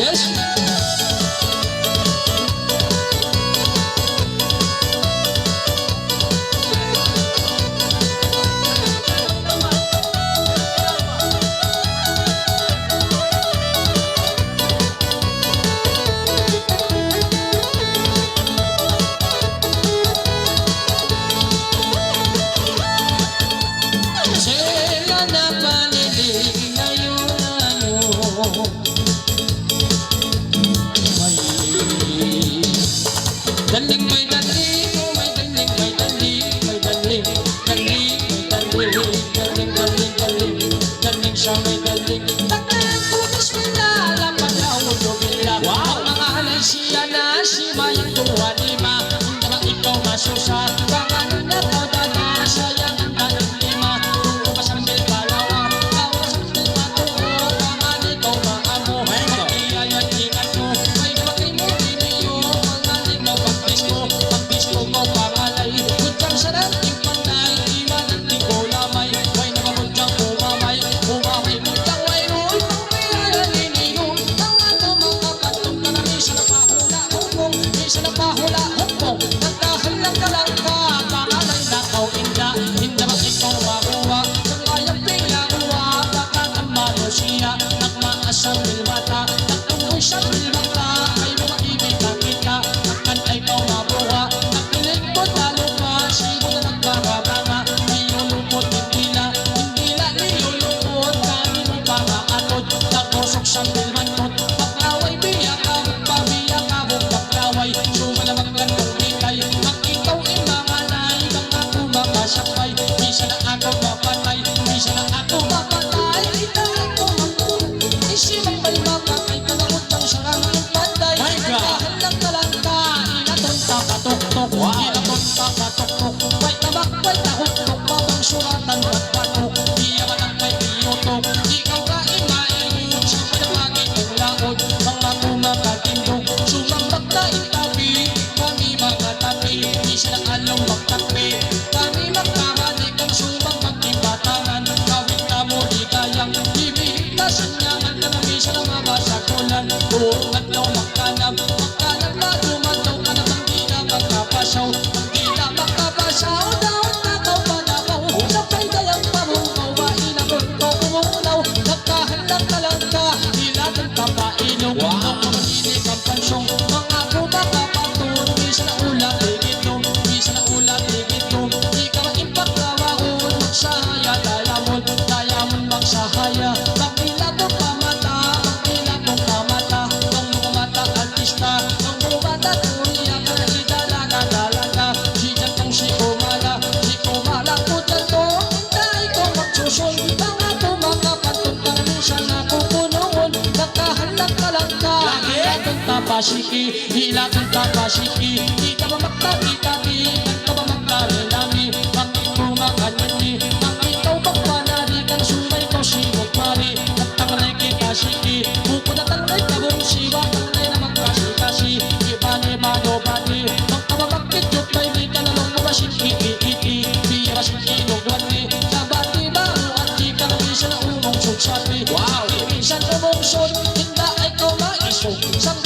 Yes. Sila na panilig ngayon ano. Daling may daling, oh may daling, may daling, may daling, daling, may daling, daling, daling, daling siya may daling. Tagdalang pulis bila, lapalaw mo bila. Ang mga halay siya na si Mayang tuwa lima. Hindi ba ikaw masusa, pangalan na tao dada, sayang ang dalang lima. Kung pasambil palawa, kawas ang patuo, pangalan ikaw maamo. Mag-iyayan ingat mo, may bakay mo biniyo. Pag-disco ko pangalay, kutang sarap yung panay, iwanan di ko lamay, way na mamudyang umamay, umamay mudyang way roy, pangmayaya lininom, ang ano mga katong na na isa na pahula hukong, isa na pahula hukong, nagdahal lang ka lang ka, pangalay na kau inda, hindi ba ikaw makuha, kung kayang pingakuha, nakatamano siya, nagmaasang bilmata, nagtungkoy sa bilmata, ay bumaibig na kita, ay ikaw mabuha, nakilig mo talo ka, sigo na nagkakabanga, nilulupot hindi na nilulupot, kami mo pangaanod, nagusok siyang bilmantot, paklaway biya ka, pabiya ka, paklaway, sumalamang ganong hikay, pag ikaw imanganay, kang ako makasakay, isa na ako mapatay, isa na ako mapatay, ita ako magpun, isimang may mapatay, pangamot ng sarang yung patay, nagdahal lang talangka, katok-tok, inaton katok-tok, may tabak, may tahok-tok, mabang suratan at patok, iyaman ang may piyotok, ikaw ka imain, siyempre na pagin ang laod, mga kumakatindog, sumambak na itabi, kami makatabi, isa ng along magtakbi, kami magkamalik ang sumambak ibatangan, kawin ka mo ligayang, ibig na sanyangan, kanamisa ng mga sakulan, buong atlaw magkanab, magkanab na dumataw ka na makapasaw, hindi na makapasaw, daon na kau panabaw, sabay dayang pamukaw, mainamon ko kumunaw, nagkahalang talangka, di natin kapainom, ang mga hinig ang pansong, mga kumakapatun, isa na ulat, ligitom, isa na ulat, ligitom, di ka maimpagkawahon, magsahaya, dayamon, dayamon magsahaya, magpilatong pamata, magpilatong pamata, ang mga mata artista, ang mga mata kuriya, mga kumakapatok ng minsan na kupunoon, nagkahalang kalangka, hilatong tapasiki, hilatong tapasiki, di ka ba magtabi-tabi, di ka ba magtabi-tabi, bakit kumakanyani, bakit ikaw magpanari, kang sumay ko simot mari, nagtangalay kita-siki, buko na tanglay kabong siwa, tanglay na magkasi-kasi, ibali mano-bali, magkababakit yung may di ka na nung mabasiki, iti, biya basiki, nugwani, sabi, wow! Minsan umungsod, hindi ikaw maisog, sa